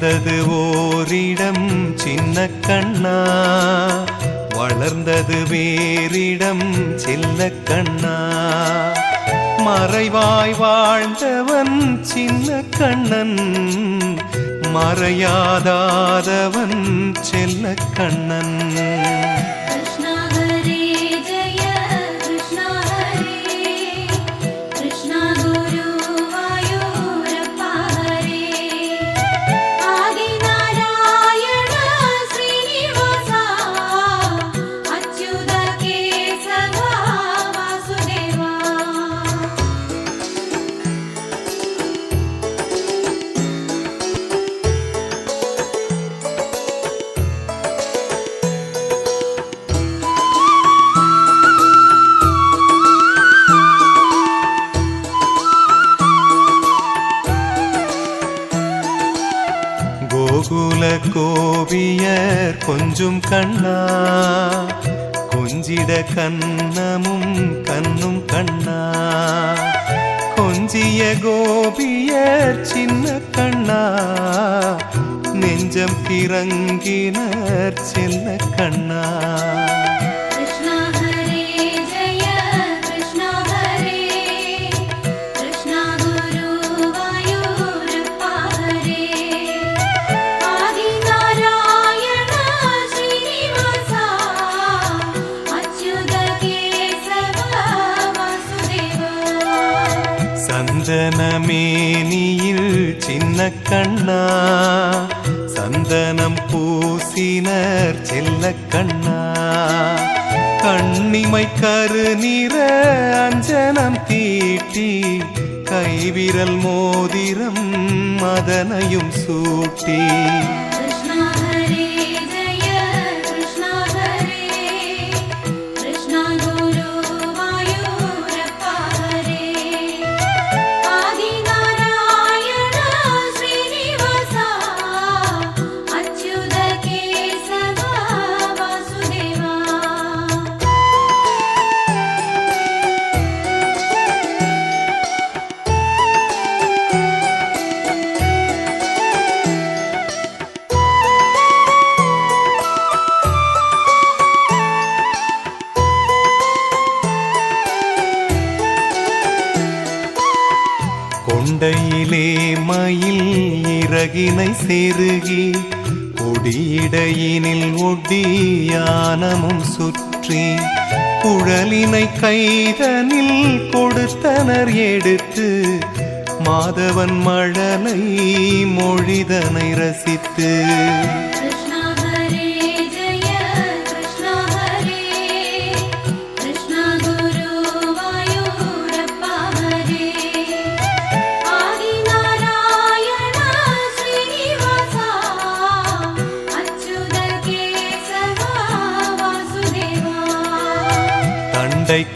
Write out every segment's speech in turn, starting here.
பிறந்தது ஓரிடம் சின்ன கண்ணா, வளர்ந்தது வேறிடம் செல்ல கண்ணா. மறைவாய் வாழ்ந்தவன் சின்ன கண்ணன், மறையாதாதவன் செல்ல கண்ணன். கோகுல கோபியர் கொஞ்சும் கண்ணா, கொஞ்சிட கண்ணமும் கண்ணும் கண்ணா. கொஞ்சிய கோபியர் சின்ன கண்ணா, நெஞ்சம் கிறங்கினர் செல்ல கண்ணா. சந்தனமேனியில் சின்ன கண்ணா, சந்தனம் பூசினர் செல்ல கண்ணா. கண்ணிமை கருநிற அஞ்சனம் தீட்டி, கைவிரல் மோதிரம் மதனையும் சூட்டி. கொண்டையிலே மயில் இறகினை செருகி, கொடியிடையினில் ஒட்டியானமும் சுற்றி, குழலினை கைதனில் கொடுத்தனர் எடுத்து, மாதவன் மழலை மொழிதனை ரசித்து.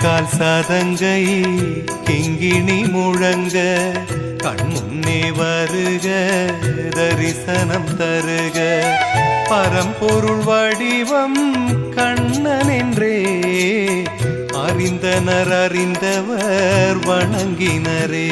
கால் சதங்கை கிங்கிணி முழங்க, கண்முன்னே வருக தரிசனம் தருக. பரம்பொருள் வடிவம் கண்ணன் என்றே அறிந்தனர் அறிந்தவர் வணங்கினரே.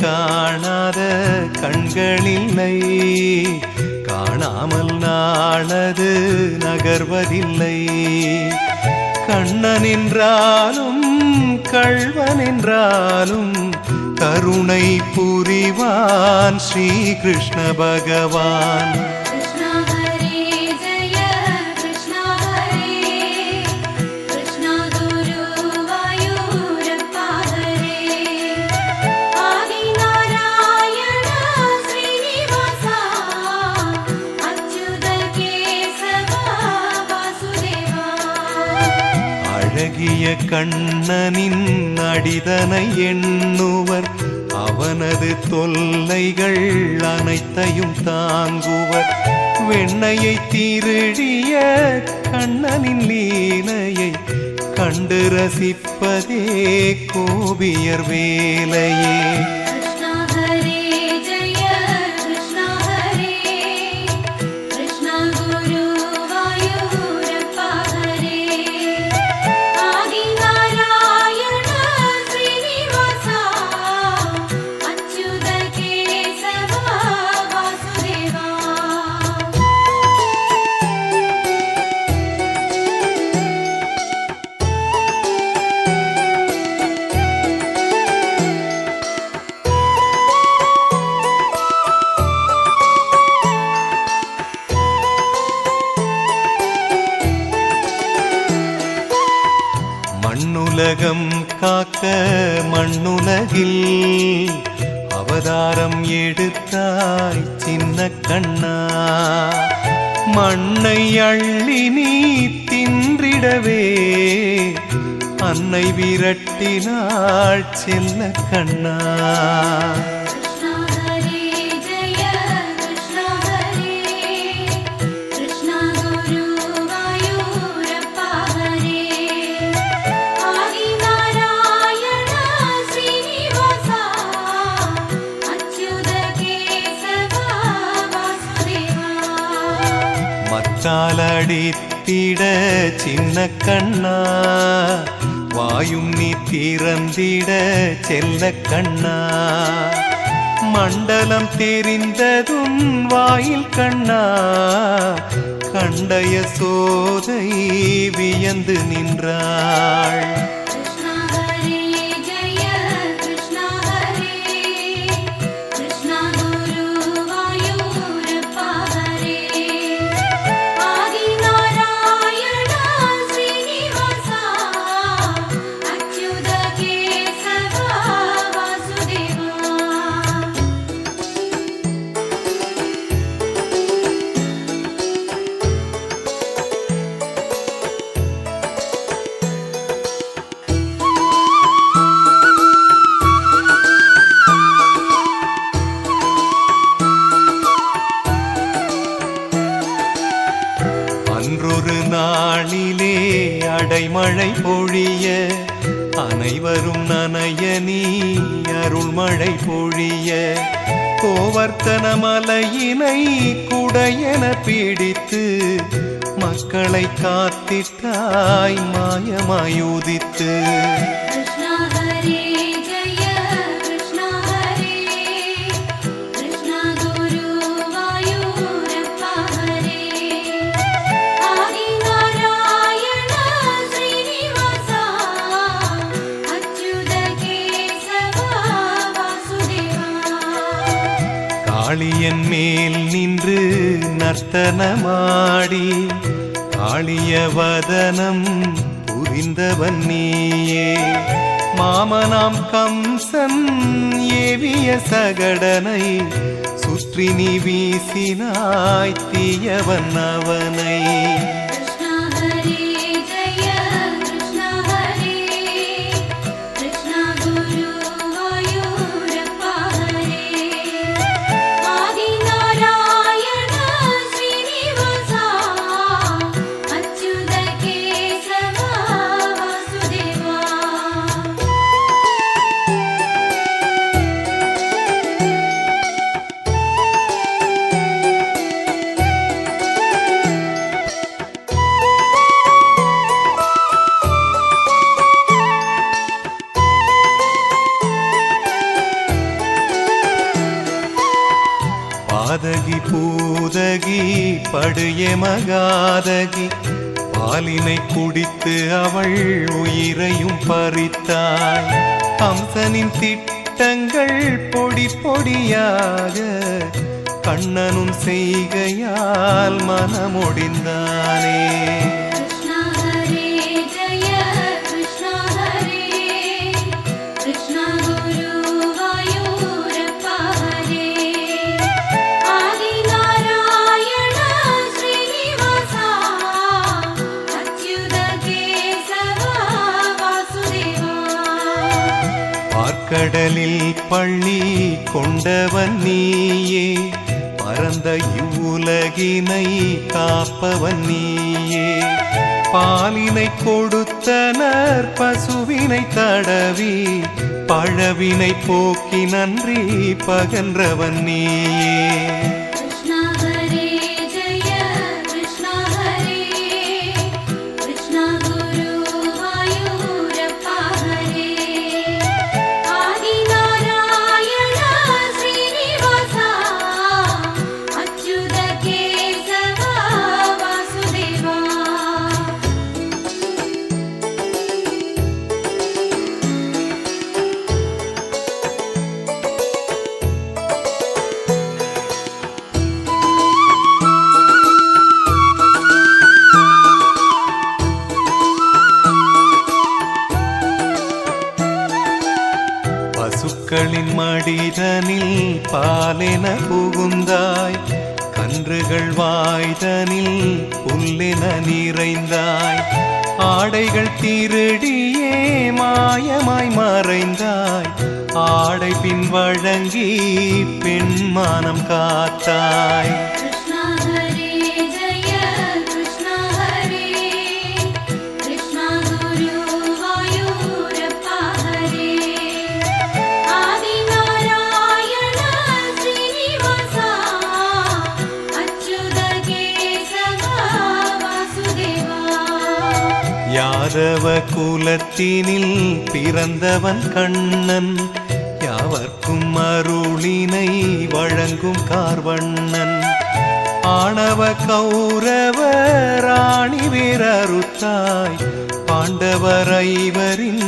காணாத கண்களில்லை, காணாமல் நாளது நகர்வதில்லை. கண்ணன் என்றாலும் கள்வன் என்றாலும் கருணை புரிவான் ஸ்ரீ கிருஷ்ண பகவான். கண்ணனின் அடிதனை எண்ணுவர் அவனது தொல்லைகள் அனைத்தையும் தாங்குவர் வெண்ணையை திருடிய கண்ணனின் லீலையை கண்டு ரசிப்பதே கோபியர் வேலையே மண்ணுலகம் காக்க மண்ணுலகில் அவதாரம் எடுத்தாய் சின்ன கண்ணா மண்ணை அள்ளி நீ தின்றிடவே அன்னை விரட்டினாள் செல்ல கண்ணா மத்தாலடித்திட சின்ன கண்ணா வாயும் நீ திறந்திட செல்ல கண்ணா மண்டலம் தெரிந்ததும் வாயில் கண்ணா கண்டய சோதை வியந்து நின்றாள் அன்றொரு நாளிலே அடைமழை பொழிய அனைவரும் நனைய நீ அருள்மழை பொழிய கோவர்த்தன மலையினை குடையென பிடித்து மக்களை காத்திட்டாய் மாயமாயுதித்து காளியன் மேல் நின்று நர்த்தனமாடி காளிய வதனம் புரிந்தவன் நீயே மாமனாம் கம்சன் ஏவிய சகடனை சுற்றி நீ வீசினாய் தீயவன் அவனை பாதகி பூதகி படுய மகாதகி பாலினை குடித்து அவள் உயிரையும் பறித்தாய் கம்சனின் திட்டங்கள் பொடி பொடியாக கண்ணனும் செய்கையால் மனமொடிந்தானே கடலில் பள்ளி கொண்டவன் நீயே, பரந்த இவ்வுலகினை காப்பவன் நீயே. பாலினை கொடுத்தனர் பசுவினை தடவி, பழவினை போக்கி நன்றி பகன்றவன் நீயே. பசுக்களின் மடிதனில் பாலென புகுந்தாய், கன்றுகள் வாய்தனில் புல்லென நிறைந்தாய். ஆடைகள் திருடியே மாயமாய் மறைந்தாய், ஆடை பின் வழங்கி பெண்மானம் காத்தாய். யாதவ குலத்தினில் பிறந்தவன் கண்ணன், யாவர்க்கும் அருளினை வழங்கும் கார்வண்ணன். ஆணவ கௌரவ ராணி வேறறுத்தாய், பாண்டவர் ஐவரின்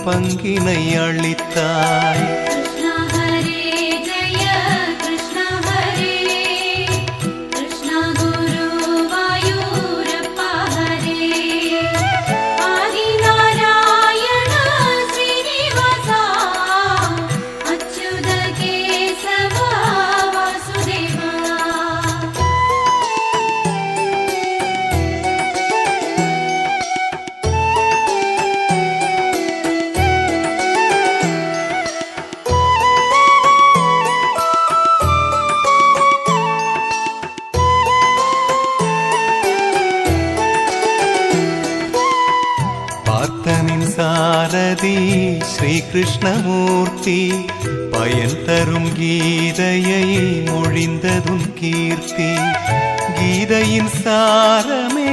பங்கினை அளித்தாய். பார்த்தனின் சாரதி ஸ்ரீ கிருஷ்ணமூர்த்தி, பயன் தரும் கீதையை மொழிந்ததும் கீர்த்தி. கீதையின் சாரமே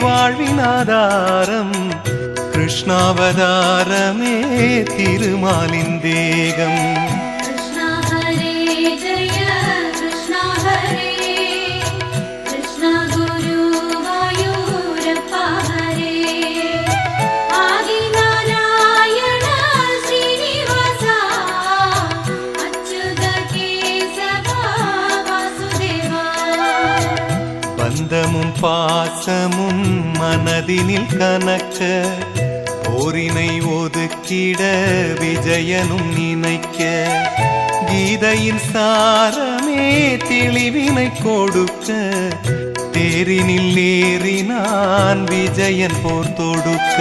வாழ்வின் ஆதாரம், கிருஷ்ணாவதாரமே திருமாலின் தேகம். பந்தமும் பாசமும் மனதினில் கனக்க, போரினை ஒதுக்கிட விஜயனும் நினைக்க. கீதையின் சாரமே தெளிவினை கொடுக்க, தேரினில் ஏறினான் விஜயன் போர் தொடுக்க.